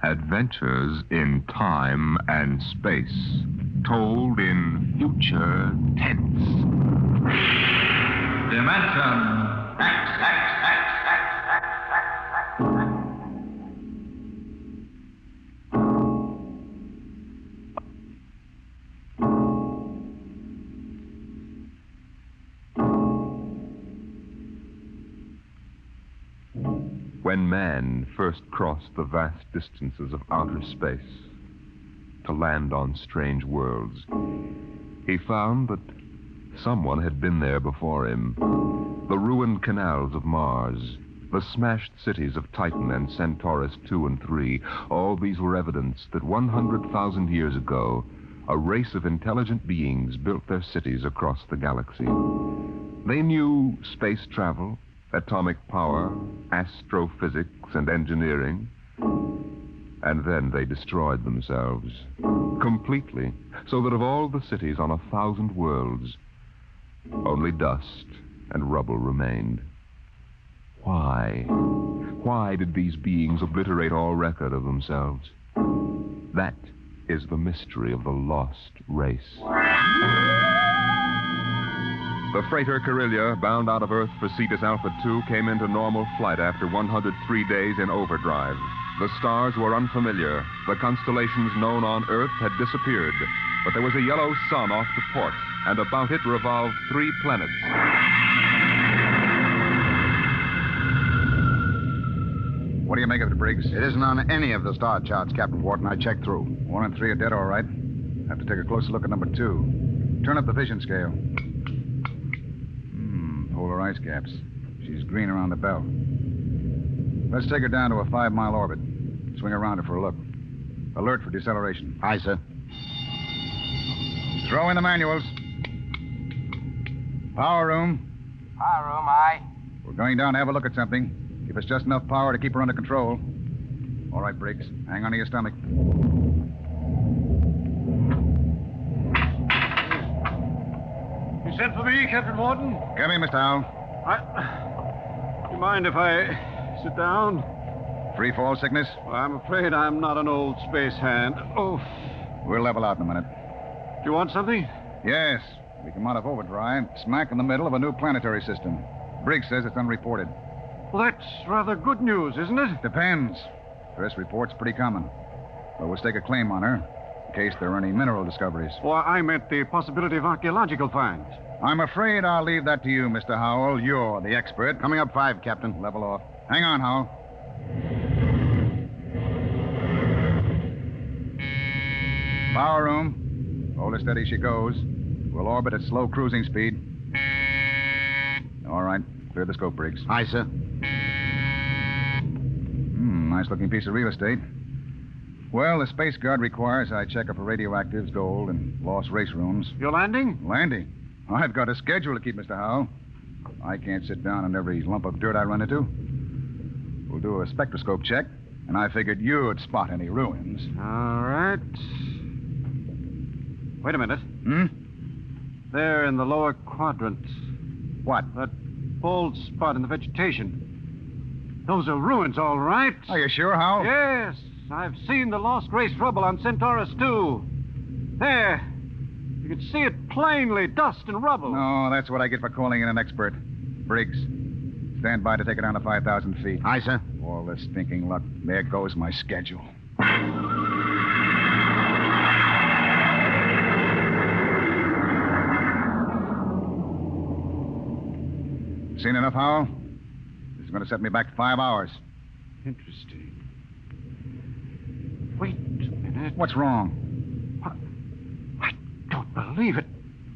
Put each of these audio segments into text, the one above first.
Adventures in time and space, told in future tense. Dimension X. When man first crossed the vast distances of outer space to land on strange worlds, he found that someone had been there before him. The ruined canals of Mars, the smashed cities of Titan and Centaurus II and III, all these were evidence that 100,000 years ago, a race of intelligent beings built their cities across the galaxy. They knew space travel, atomic power, astrophysics, and engineering. And then they destroyed themselves completely, so that of all the cities on 1,000 worlds, only dust and rubble remained. Why? Why did these beings obliterate all record of themselves? That is the mystery of the lost race. The freighter Carillia, bound out of Earth for Cetus Alpha 2, came into normal flight after 103 days in overdrive. The stars were unfamiliar. The constellations known on Earth had disappeared. But there was a yellow sun off to port, and about it revolved 3 planets. What do you make of it, Briggs? It isn't on any of the star charts, Captain Wharton. I checked through. 1 and 3 are dead, all right. Have to take a closer look at number 2. Turn up the vision scale. Polar ice caps. She's green around the belt. Let's take her down to a 5-mile orbit. Swing around her for a look. Alert for deceleration. Aye, sir. Throw in the manuals. Power room. Power room, aye. We're going down to have a look at something. Give us just enough power to keep her under control. All right, Briggs. Hang on to your stomach. You sent for me, Captain Wharton? Come in, Mr. Howell. Do you mind if I sit down? Free fall sickness? Well, I'm afraid I'm not an old space hand. Oh. We'll level out in a minute. Do you want something? Yes. We come out of overdrive, smack in the middle of a new planetary system. Briggs says it's unreported. Well, that's rather good news, isn't it? Depends. First report's pretty common. But we'll stake a claim on her, in case there are any mineral discoveries. Well, I meant the possibility of archaeological finds. I'm afraid I'll leave that to you, Mr. Howell. You're the expert. Coming up 5, Captain. Level off. Hang on, Howell. Power room. Hold her steady she goes. We'll orbit at slow cruising speed. All right. Clear the scope, Briggs. Aye, sir. Nice-looking piece of real estate. Well, the Space Guard requires I check up for radioactives, gold, and lost race rooms. You're landing? Landing? I've got a schedule to keep, Mr. Howell. I can't sit down on every lump of dirt I run into. We'll do a spectroscope check, and I figured you'd spot any ruins. All right. Wait a minute. There in the lower quadrant. What? That bald spot in the vegetation. Those are ruins, all right. Are you sure, Howell? Yes. I've seen the lost race rubble on Centaurus II. There. You can see it plainly, dust and rubble. No, that's what I get for calling in an expert. Briggs, stand by to take it down to 5,000 feet. Aye, sir. All this stinking luck. There goes my schedule. Seen enough, Howell? This is going to set me back 5 hours. Interesting. Wait a minute. What's wrong? I don't believe it.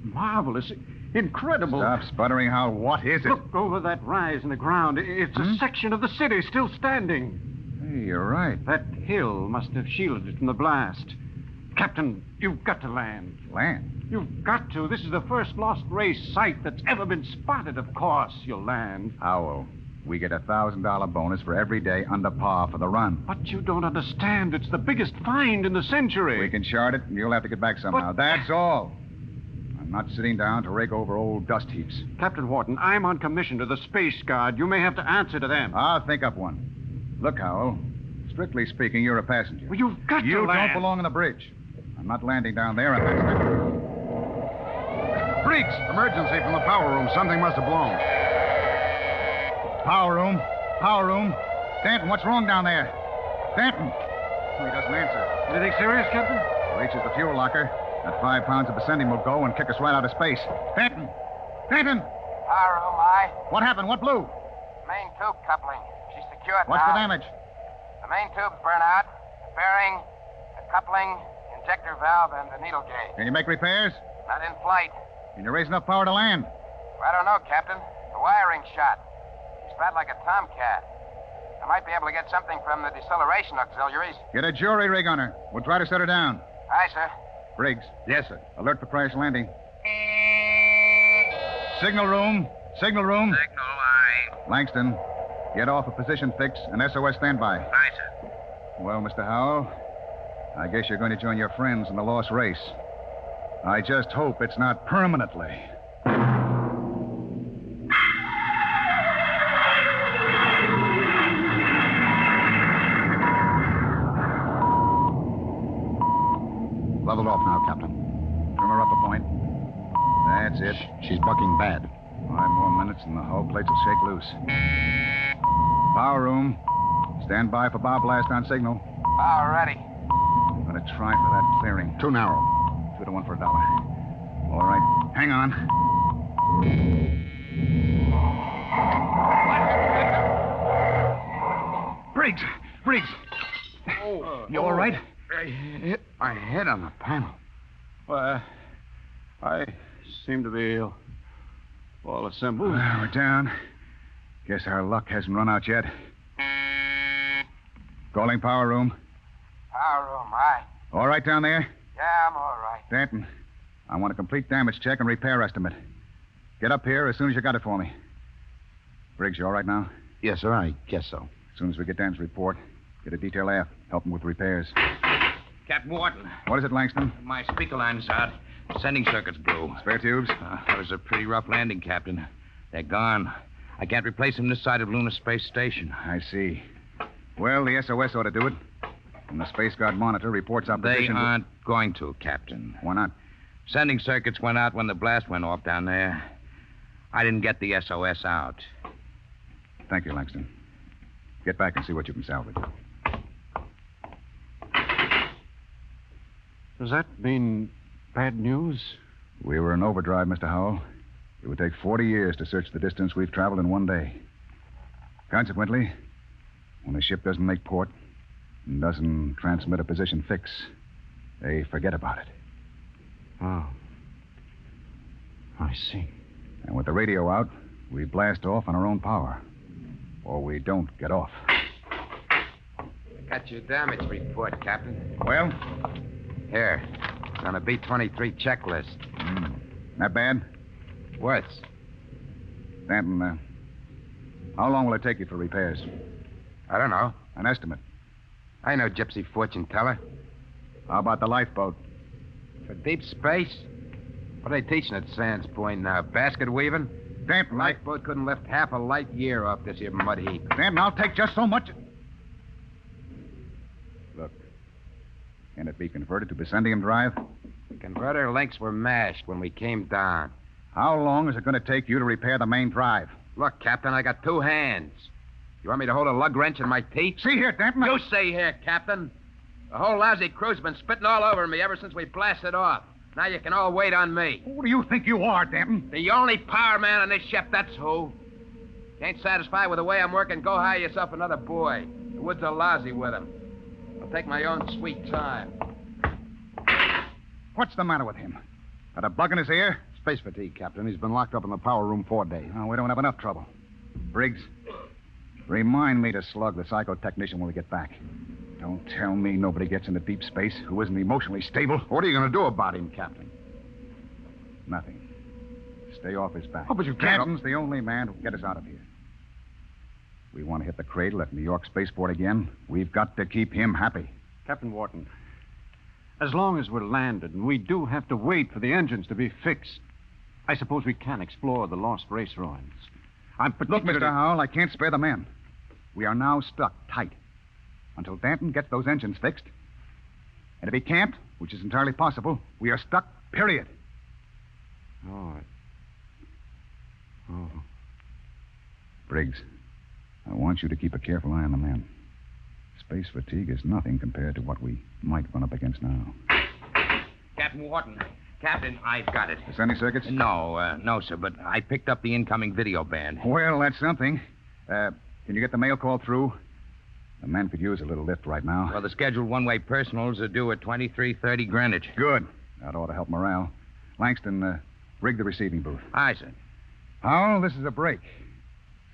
Marvelous. Incredible. Stop sputtering, Howell. What is it? Look over that rise in the ground. It's a section of the city still standing. Hey, you're right. That hill must have shielded it from the blast. Captain, you've got to land. Land? You've got to. This is the first lost race site that's ever been spotted. Of course, you'll land. Howell, we get a $1,000 bonus for every day under par for the run. But you don't understand. It's the biggest find in the century. We can chart it, and you'll have to get back somehow. But... That's all. I'm not sitting down to rake over old dust heaps. Captain Wharton, I'm on commission to the Space Guard. You may have to answer to them. I'll think up one. Look, Howell, Strictly speaking, you're a passenger. Well, you've got You to land. don't belong on the bridge. I'm not landing down there, and that's it. Briggs! Emergency from the power room. Something must have blown. Power room. Power room. Danton, what's wrong down there? Danton. Oh, he doesn't answer. Anything serious, Captain? Reaches the fuel locker. That 5 pounds of ascending will go and kick us right out of space. Danton! Danton! Power room, aye. What happened? What blew? Main tube coupling. She's secured What's now. the damage? The main tubes burn out. The bearing, the coupling, the injector valve, and the needle gauge. Can you make repairs? Not in flight. Can you raise enough power to land? I don't know, Captain. The wiring's shot. She's bad like a tomcat. I might be able to get something from the deceleration auxiliaries. Get a jury rig on her. We'll try to set her down. Aye, sir. Briggs, Yes, sir. alert for crash landing. Signal room. Signal room. Signal, aye. Langston, get off a position fix and SOS standby. Aye, sir. Well, Mr. Howell, I guess you're going to join your friends in the lost race. I just hope it's not permanently. Leveled off now, Captain. Trim her up a point. That's it. She's bucking bad. 5 more minutes and the hull plates will shake loose. Power room. Stand by for bow blast on signal. Power ready. I'm going to try for that clearing. Too narrow. 2 to 1 for $1. All right. Hang on. Briggs! Briggs! You all right? I hit my head on the panel. Well, I seem to be all assembled. We're down. Guess our luck hasn't run out yet. Calling power room. Power room, aye. All right down there? Yeah, I'm all right. Danton, I want a complete damage check and repair estimate. Get up here as soon as you got it for me. Briggs, you all right now? Yes, sir. I guess so. As soon as we get Dan's report, get a detail aft. Help him with repairs. Captain Wharton, What is it, Langston? my speaker line's out. Sending circuits blew. Spare tubes? That was a pretty rough landing, Captain. They're gone. I can't replace them this side of Lunar Space Station. I see. Well, the SOS ought to do it. And the Space Guard monitor reports our They position. aren't going to, Captain. Why not? Sending circuits went out when the blast went off down there. I didn't get the SOS out. Thank you, Langston. Get back and see what you can salvage. Does that mean bad news? We were in overdrive, Mr. Howell. It would take 40 years to search the distance we've traveled in one day. Consequently, when a ship doesn't make port and doesn't transmit a position fix, they forget about it. Oh. I see. And with the radio out, we blast off on our own power. Or we don't get off. Got your damage report, Captain. Well, Here. It's on a B-23 checklist. not bad. Worse. Danton, how long will it take you for repairs? I don't know. An estimate. I know gypsy fortune teller. How about the lifeboat? For deep space? What are they teaching at Sands Point now? Basket weaving? Danton, Lifeboat couldn't lift half a light year off this here mud heap. Danton, I'll take just so much. Look, can it be converted to Bessendium drive? The converter links were mashed when we came down. How long is it going to take you to repair the main drive? Look, Captain, I got 2 hands. You want me to hold a lug wrench in my teeth? See here, Danton. You say here, Captain. The whole lousy crew's been spitting all over me ever since we blasted off. Now you can all wait on me. Who do you think you are, Danton? The only power man on this ship, that's who. If you ain't satisfied with the way I'm working, go hire yourself another boy. The woods are lousy with him. I'll take my own sweet time. What's the matter with him? Got a bug in his ear? Space fatigue, Captain. He's been locked up in the power room 4 days. Oh, we don't have enough trouble. Briggs, remind me to slug the psychotechnician when we get back. Don't tell me nobody gets into deep space who isn't emotionally stable. What are you going to do about him, Captain? Nothing. Stay off his back. Oh, but you can't- Danton's the only man who can get us out of here. We want to hit the cradle at New York Spaceport again. We've got to keep him happy. Captain Wharton, as long as we're landed and we do have to wait for the engines to be fixed, I suppose we can explore the lost race ruins. I'm Look, particularly... Mr. Howell, I can't spare the men. We are now stuck tight. until Danton gets those engines fixed. And if he can't, which is entirely possible, we are stuck, period. Oh. Briggs, I want you to keep a careful eye on the men. Space fatigue is nothing compared to what we might run up against now. Captain Wharton. Captain, I've got it. Is there any circuits? No, sir, but I picked up the incoming video band. Well, that's something. Can you get the mail call through? The men could use a little lift right now. Well, the scheduled one-way personals are due at 23:30 Greenwich. Good. That ought to help morale. Langston, rig the receiving booth. Aye, sir. Howell, this is a break.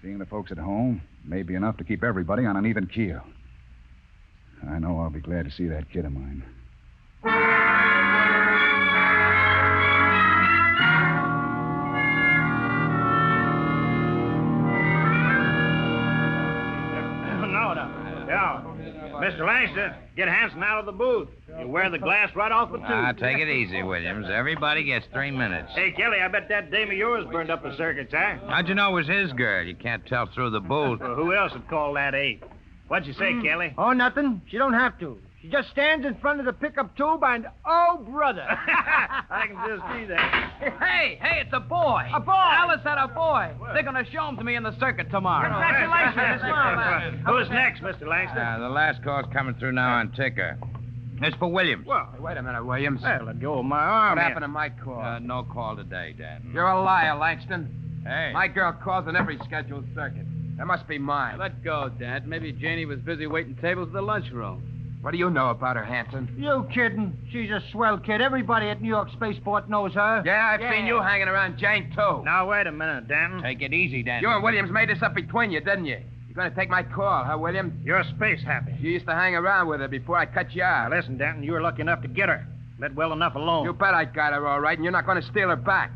Seeing the folks at home may be enough to keep everybody on an even keel. I know I'll be glad to see that kid of mine. Mr. Langston, get Hanson out of the booth. You wear the glass right off the tube. Take it easy, Williams. Everybody gets 3 minutes. Hey, Kelly, I bet that dame of yours burned up the circuits, huh? How'd you know it was his girl? You can't tell through the booth. Well, who else would call that 8? What'd you say, Kelly? Oh, nothing. She don't have to. She just stands in front of the pickup tube and, oh, brother. I can just see that. Hey, it's a boy. A boy. Alice had a boy. They're going to show him to me in the circuit tomorrow. Congratulations. Who's next, Mr. Langston? The last call's coming through now on ticker. It's for Williams. Well, Hey, wait a minute, Williams. well, let go of my arm. What here. happened to my call? No call today, Dan. You're a liar, Langston. Hey. My girl calls on every scheduled circuit. That must be mine. Let go, Dad. Maybe Janie was busy waiting tables at the lunchroom. What do you know about her, Hanson? You kidding? She's a swell kid. Everybody at New York Spaceport knows her. Yeah, I've seen you hanging around Jane, too. Now, wait a minute, Danton. Take it easy, Dan. You and Williams made this up between you, didn't you? You're going to take my call, huh, Williams? You're space happy. You used to hang around with her before I cut you out. Now, listen, Danton, you were lucky enough to get her. Let well enough alone. You bet I got her all right, and you're not going to steal her back.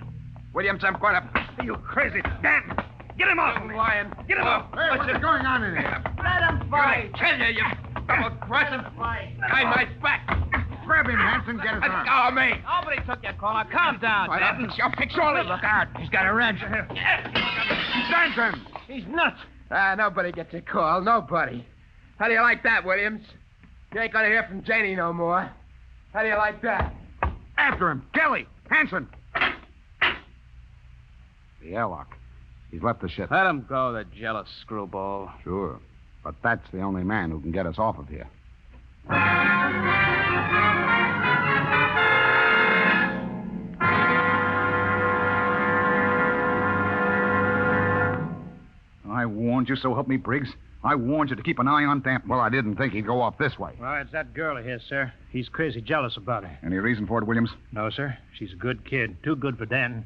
Williams, I'm going to... Are you crazy? Danton, get him off! You lying. Get him off! Hey, what's going on in here? Let him fight. Kill you, you double-crossing... Behind my back. Grab him, Hanson. Get his arm. Let go of me. Nobody took your call. Now, calm down, Why, Dad. I'll fix all this. Look out. He's got a wrench. Danton! He's nuts. Nobody gets a call. Nobody. How do you like that, Williams? You ain't going to hear from Janie no more. How do you like that? After him. Kelly! Hanson! The airlock. He's left the ship. Let him go, the jealous screwball. Sure. But that's the only man who can get us off of here. I warned you, so help me, Briggs. I warned you to keep an eye on Danton. Well, I didn't think he'd go off this way. Well, it's that girl of his, sir. He's crazy jealous about her. Any reason for it, Williams? No, sir. She's a good kid. Too good for Danton.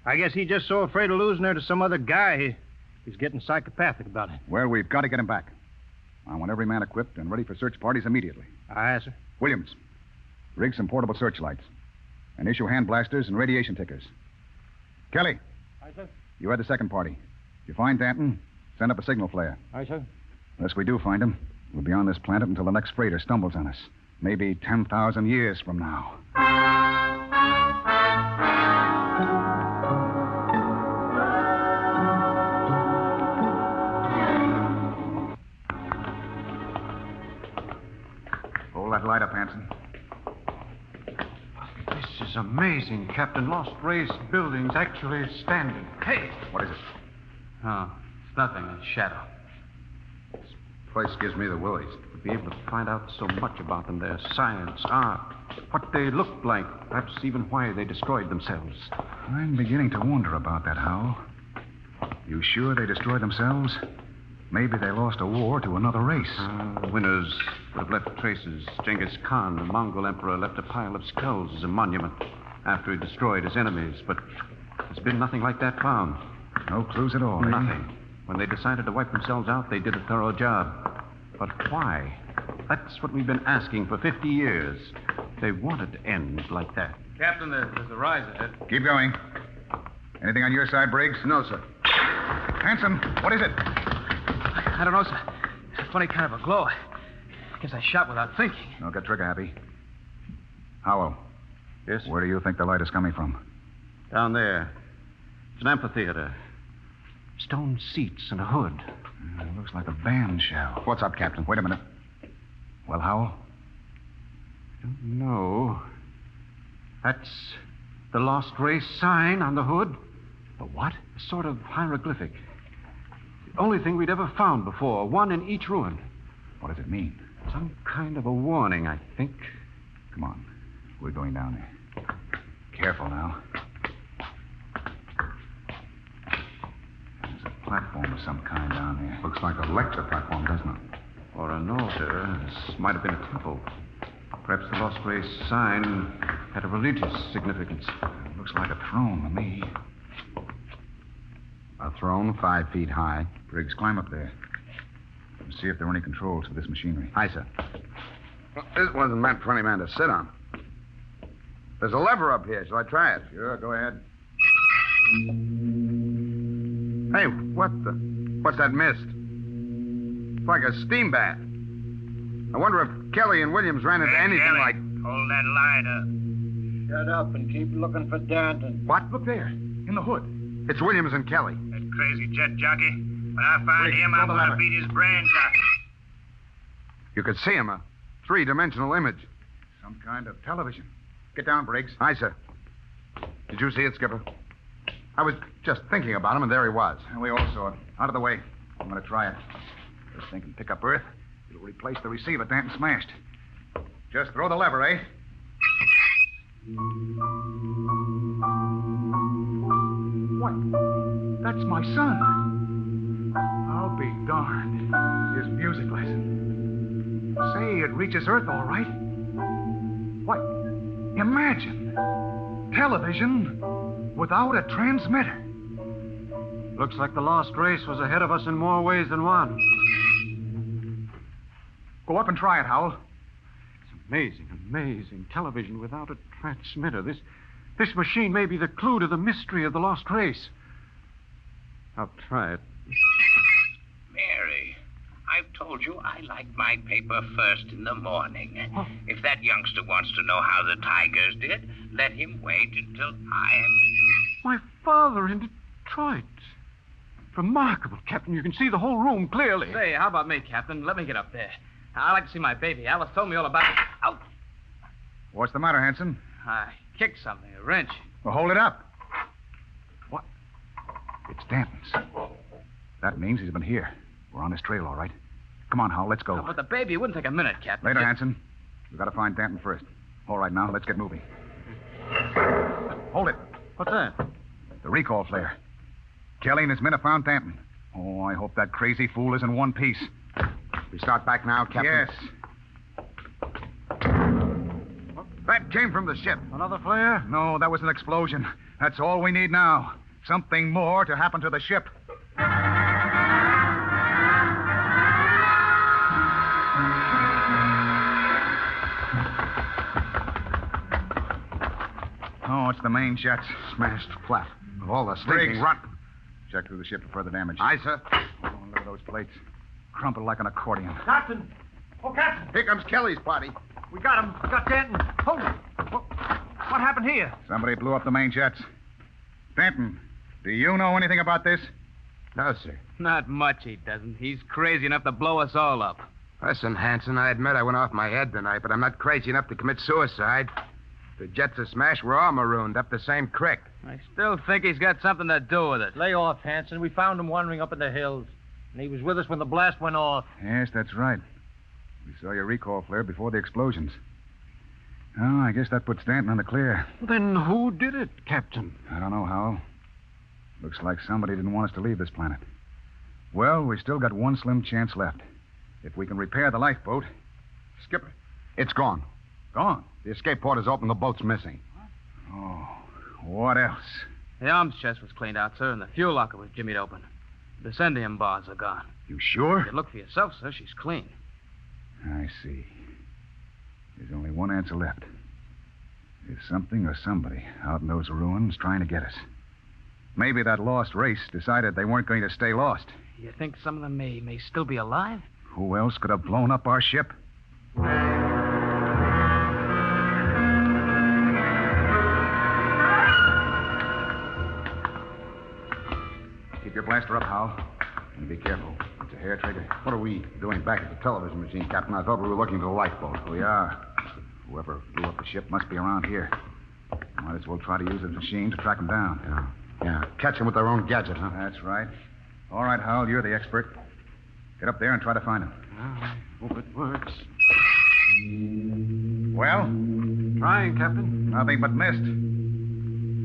I guess he's just so afraid of losing her to some other guy, he's getting psychopathic about it. Well, we've got to get him back. I want every man equipped and ready for search parties immediately. Aye, sir. Williams, rig some portable searchlights and issue hand blasters and radiation tickers. Kelly, Aye, sir. you had the second party. If you find Danton, send up a signal flare. Aye, sir. Unless we do find him, we'll be on this planet until the next freighter stumbles on us. Maybe 10,000 years from now. Hold that light up, Hanson. This is amazing, Captain. Lost Race buildings actually standing. Hey. What is it? Oh, it's nothing. A shadow. Place gives me the willies. To be able to find out so much about them, their science, art, what they looked like, perhaps even why they destroyed themselves. I'm beginning to wonder about that, Hal. You sure they destroyed themselves? Maybe they lost a war to another race. The winners would have left traces. Genghis Khan, the Mongol emperor, left a pile of skulls as a monument after he destroyed his enemies. But there's been nothing like that found. No clues at all, eh? Nothing. When they decided to wipe themselves out, they did a thorough job. But why? That's what we've been asking for 50 years. They wanted to end like that. Captain, there's a rise ahead. Keep going. Anything on your side, Briggs? No, sir. Hanson, what is it? I don't know, sir. It's a funny kind of a glow. I guess I shot without thinking. Don't get trigger happy. Howell, Yes? where do you think the light is coming from? Down there. It's an amphitheater. Stone seats and a hood. It looks like a band shell. What's up, Captain? Wait a minute. Well, Howell? No. That's the Lost Race sign on the hood. The what? A sort of hieroglyphic. The only thing we'd ever found before, one in each ruin. What does it mean? Some kind of a warning, I think. Come on. We're going down there. Careful now. There's a platform of some kind down there. Looks like a lecture platform, doesn't it? Or an altar. This might have been a temple. Perhaps the Lost Race sign had a religious significance. It looks like a throne to me. A throne 5 feet high. Briggs, climb up there. And see if there are any controls for this machinery. Aye, sir. Well, this wasn't meant for any man to sit on. There's a lever up here. Shall I try it? Sure, go ahead. Hey, what's that mist? It's like a steam bath. I wonder if Kelly and Williams ran into anything like... Hold that lighter. Shut up and keep looking for Danton. What? Look there. In the hood. It's Williams and Kelly. That crazy jet jockey. When I find Briggs, him, pull I'm the going to lever. beat his brains out. You could see him, a 3-dimensional image. Some kind of television. Get down, Briggs. Aye, sir. Did you see it, Skipper? I was just thinking about him, and there he was. And we all saw it. Out of the way. I'm going to try it. This thing can pick up Earth. It'll replace the receiver Danton smashed. Just throw the lever, eh? What? That's my son. I'll be darned. His music lesson. Say, it reaches Earth all right. What? Imagine. Television without a transmitter. Looks like the Lost Race was ahead of us in more ways than one. Go up and try it, Howell. It's amazing. Television without a transmitter. This machine may be the clue to the mystery of the Lost Race. I'll try it. Mary, I've told you I like my paper first in the morning. Oh. If that youngster wants to know how the Tigers did, let him wait until I am... My father in Detroit. Remarkable, Captain. You can see the whole room clearly. Say, how about me, Captain? Let me get up there. I'd like to see my baby. Alice told me all about it. Ouch! What's the matter, Hanson? I kicked something, a wrench. Well, hold it up. What? It's Danton's. That means he's been here. We're on his trail, all right. Come on, Howell, let's go. But the baby, it wouldn't take a minute, Captain. Later, Just- Hanson. We've got to find Danton first. All right, now, let's get moving. Hold it. What's that? The recall flare. Kelly and his men have found Danton. Oh, I hope that crazy fool is in one piece. We start back now, Captain? Yes. That came from the ship. Another flare? No, that was an explosion. That's all we need now. Something more to happen to the ship. Oh, it's the main jets. Smashed flat. Of all the Briggs. stinking rot. Check through the ship for further damage. Aye, sir. Oh, look at those plates. Crumpled like an accordion. Captain! Oh, Captain! Here comes Kelly's party. We got him. We got Danton. Hold it. What happened here? Somebody blew up the main jets. Danton, do you know anything about this? No, sir. Not much, he doesn't. He's crazy enough to blow us all up. Listen, Hanson, I admit I went off my head tonight, but I'm not crazy enough to commit suicide. If the jets are smashed, we're all marooned up the same creek. I still think he's got something to do with it. Lay off, Hanson. We found him wandering up in the hills. And he was with us when the blast went off. Yes, that's right. We saw your recall flare before the explosions. Oh, I guess that puts Danton in the clear. Then who did it, Captain? I don't know, Howell. Looks like somebody didn't want us to leave this planet. Well, we still got one slim chance left. If we can repair the lifeboat. Skipper, it's gone. Gone. The escape port is open. The boat's missing. Oh, what else? The arms chest was cleaned out, sir, and the fuel locker was jimmied open. The sending bars are gone. You sure? You look for yourself, sir. She's clean. I see. There's only one answer left. There's something or somebody out in those ruins trying to get us. Maybe that lost race decided they weren't going to stay lost. You think some of them may still be alive? Who else could have blown up our ship? Keep your blaster up, Hal. And be careful. It's a hair trigger. What are we doing back at the television machine, Captain? I thought we were looking for the lifeboat. We are. Whoever blew up the ship must be around here. Might as well try to use the machine to track them down. Yeah. Catch them with their own gadget, huh? That's right. All right, Howell, you're the expert. Get up there and try to find them. I hope it works. Well? Trying, Captain. Nothing but mist.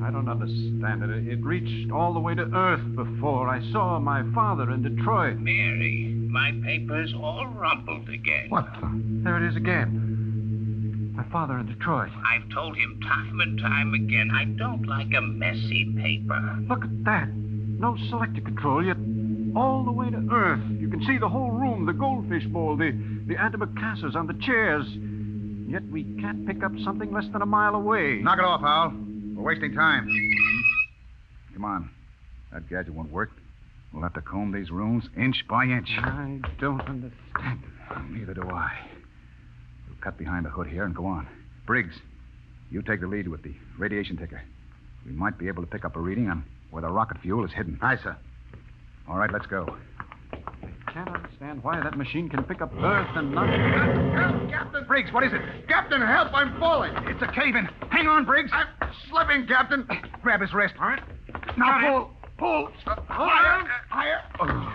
I don't understand it. It reached all the way to Earth before. I saw my father in Detroit. Mary, my paper's all rumpled again. What? There it is again. My father in Detroit. I've told him time and time again I don't like a messy paper. Look at that. No selector control, yet all the way to Earth. You can see the whole room, the goldfish bowl, the antimacassars on the chairs. Yet we can't pick up something less than a mile away. Knock it off, Howell. We're wasting time. Come on. That gadget won't work. We'll have to comb these rooms inch by inch. I don't understand it. Neither do I. We'll cut behind the hood here and go on. Briggs, you take the lead with the radiation ticker. We might be able to pick up a reading on where the rocket fuel is hidden. Aye, sir. All right, let's go. I can't understand why that machine can pick up Earth and not... Help, Captain! Briggs, what is it? Captain, help! I'm falling! It's a cave-in. Hang on, Briggs. I'm slipping, Captain. Grab his wrist. All right. Now pull. Higher. Oh.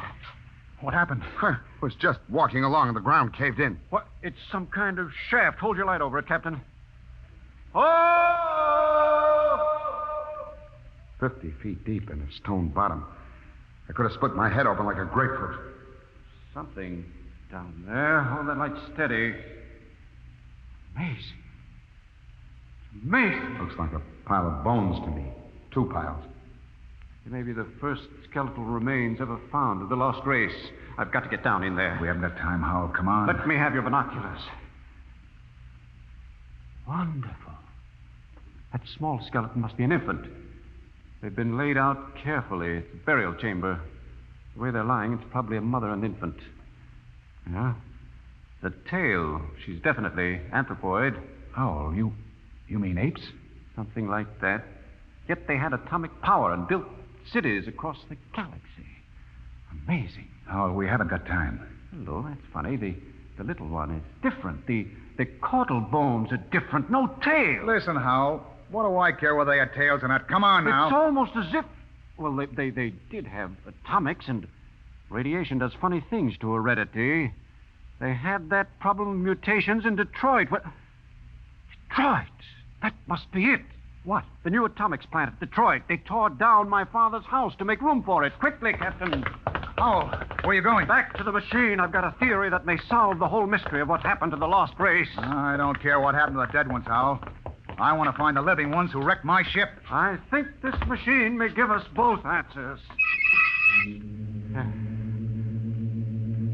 What happened? I was just walking along and the ground caved in. What? It's some kind of shaft. Hold your light over it, Captain. Oh! 50 feet deep in a stone bottom. I could have split my head open like a grapefruit. Something down there. Hold that light steady. Amazing. Amazing. Looks like a pile of bones to me. 2 piles. It may be the first skeletal remains ever found of the lost race. I've got to get down in there. We haven't got time, Howell. Come on. Let me have your binoculars. Wonderful. That small skeleton must be an infant. They've been laid out carefully. It's a burial chamber. The way they're lying, it's probably a mother and infant. Yeah. The tail, she's definitely anthropoid. Howell, you mean apes? Something like that. Yet they had atomic power and built cities across the galaxy. Amazing. Howell, we haven't got time. Hello, that's funny. The little one is different. The caudal bones are different. No tail. Listen, Howell. What do I care whether they had tails or not? Come on now. It's almost as if... Well, they did have atomics, and radiation does funny things to heredity. They had that problem of mutations in Detroit. What? Detroit? That must be it. What? The new atomics plant at Detroit. They tore down my father's house to make room for it. Quickly, Captain. Howell, where are you going? Back to the machine. I've got a theory that may solve the whole mystery of what happened to the lost race. I don't care what happened to the dead ones, Howell. I want to find the living ones who wrecked my ship. I think this machine may give us both answers.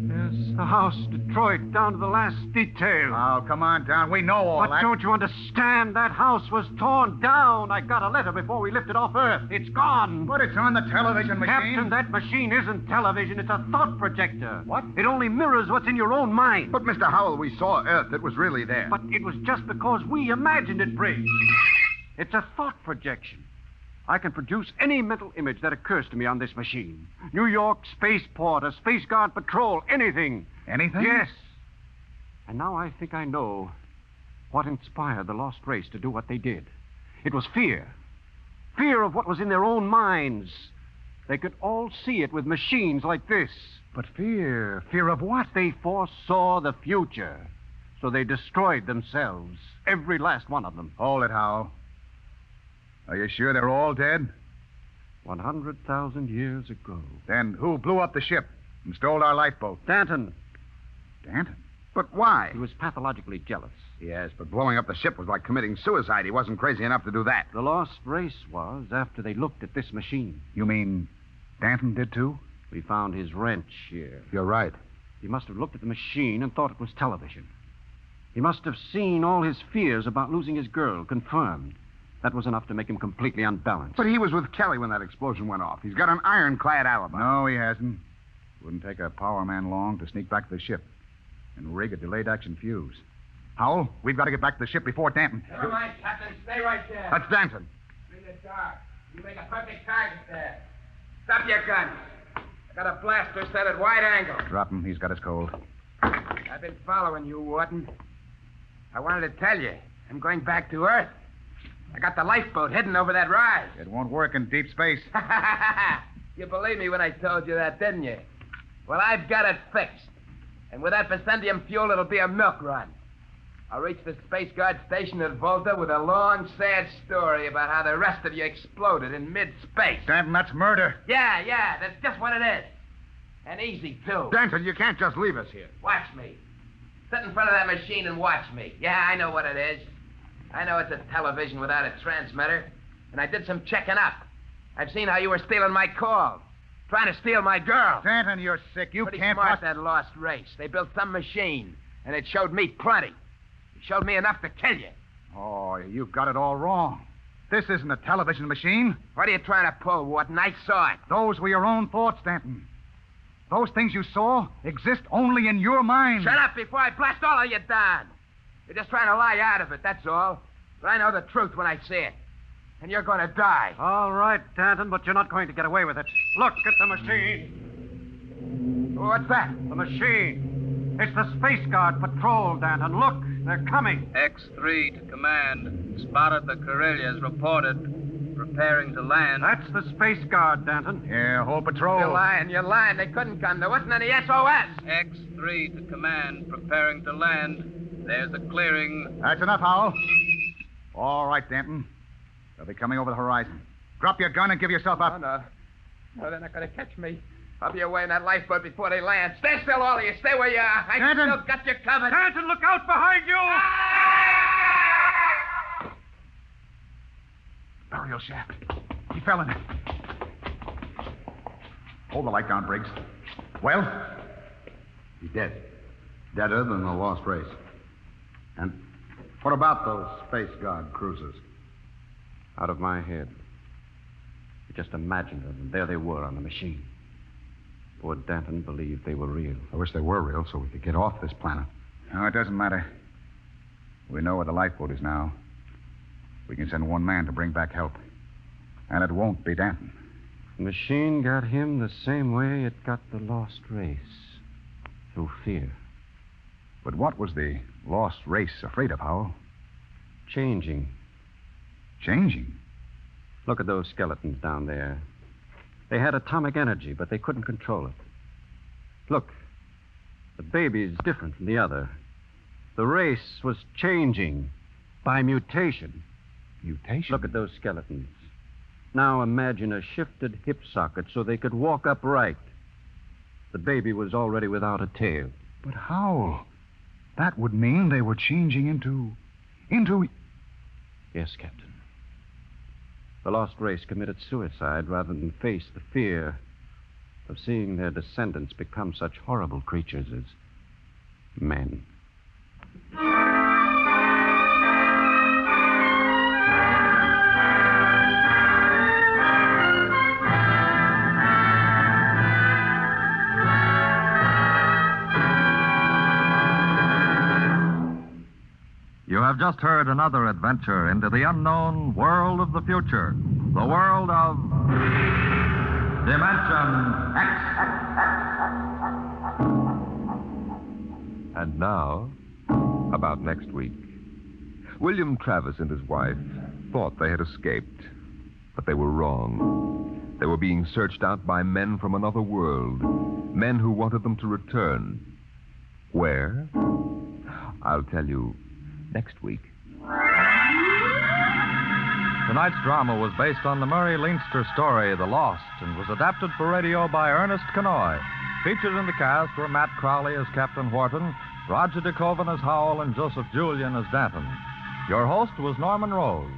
There's the house, Detroit, down to the last detail. Oh, come on down. We know all But that. don't you understand? That house was torn down. I got a letter before we lifted off Earth. It's gone. But it's on the television machine. Captain, that machine isn't television. It's a thought projector. What? It only mirrors what's in your own mind. But, Mr. Howell, we saw Earth. It was really there. But it was just because we imagined it, Briggs. It's a thought projection. I can produce any mental image that occurs to me on this machine. New York spaceport, a Space Guard patrol, anything. Anything? Yes. And now I think I know what inspired the lost race to do what they did. It was fear. Fear of what was in their own minds. They could all see it with machines like this. But fear? Fear of what? They foresaw the future. So they destroyed themselves. Every last one of them. Hold it, Howell. Are you sure they're all dead? 100,000 years ago. Then who blew up the ship and stole our lifeboat? Danton. Danton? But why? He was pathologically jealous. Yes, but blowing up the ship was like committing suicide. He wasn't crazy enough to do that. The lost race was after they looked at this machine. You mean Danton did too? We found his wrench here. You're right. He must have looked at the machine and thought it was television. He must have seen all his fears about losing his girl confirmed. That was enough to make him completely unbalanced. But he was with Kelly when that explosion went off. He's got an ironclad alibi. No, he hasn't. Wouldn't take a power man long to sneak back to the ship and rig a delayed action fuse. Howell, we've got to get back to the ship before Danton. Never mind, Captain. Stay right there. That's Danton. In the dark. You make a perfect target there. Stop your guns. I got a blaster set at wide angle. Drop him. He's got his cold. I've been following you, Warden. I wanted to tell you, I'm going back to Earth. I got the lifeboat heading over that rise. It won't work in deep space. You believed me when I told you that, didn't you? Well, I've got it fixed. And with that Vicendium fuel, it'll be a milk run. I'll reach the Space Guard station at Volta with a long, sad story about how the rest of you exploded in mid-space. Danton, that's murder. Yeah, that's just what it is. And easy, too. Danton, you can't just leave us here. Watch me. Sit in front of that machine and watch me. Yeah, I know what it is. I know it's a television without a transmitter. And I did some checking up. I've seen how you were stealing my calls. Trying to steal my girl. Danton, you're sick. You Pretty can't... smart, that lost race. They built some machine, and it showed me plenty. It showed me enough to kill you. Oh, you've got it all wrong. This isn't a television machine. What are you trying to pull, Wharton? I saw it. Those were your own thoughts, Danton. Those things you saw exist only in your mind. Shut up before I blast all of you down. You're just trying to lie out of it, that's all. But I know the truth when I see it. And you're going to die. All right, Danton, but you're not going to get away with it. Look at the machine. What's that? The machine. It's the Space Guard patrol, Danton. Look, they're coming. X3 to command. Spotted the Corellias. Reported. Preparing to land. That's the Space Guard, Danton. Yeah, whole patrol. You're lying. They couldn't come. There wasn't any SOS. X3 to command. Preparing to land. There's a clearing. That's enough, Howell. All right, Danton. They'll be coming over the horizon. Drop your gun and give yourself up. No, they're not going to catch me. I'll be away in that lifeboat before they land. Stay still, all of you. Stay where you are. I Danton! still got you covered. Danton, look out behind you! Burial shaft. He fell in it. Hold the light down, Briggs. Well? He's dead. Deader than the lost race. And what about those Space Guard cruisers? Out of my head. You just imagined them, and there they were on the machine. Poor Danton believed they were real. I wish they were real so we could get off this planet. No, it doesn't matter. We know where the lifeboat is now. We can send one man to bring back help. And it won't be Danton. The machine got him the same way it got the lost race. Through fear. But what was the lost race afraid of, Howell? Changing. Changing? Look at those skeletons down there. They had atomic energy, but they couldn't control it. Look, the baby's different from the other. The race was changing by mutation. Mutation? Look at those skeletons. Now imagine a shifted hip socket so they could walk upright. The baby was already without a tail. But how? That would mean they were changing into... Yes, Captain. The lost race committed suicide rather than face the fear of seeing their descendants become such horrible creatures as men. You have just heard another adventure into the unknown world of the future. The world of Dimension X. And now, about next week. William Travis and his wife thought they had escaped, but they were wrong. They were being searched out by men from another world, men who wanted them to return. Where? I'll tell you next week. Tonight's drama was based on the Murray Leinster story, The Lost, and was adapted for radio by Ernest Kenoy. Featured in the cast were Matt Crowley as Captain Wharton, Roger DeKoven as Howell, and Joseph Julian as Danton. Your host was Norman Rose.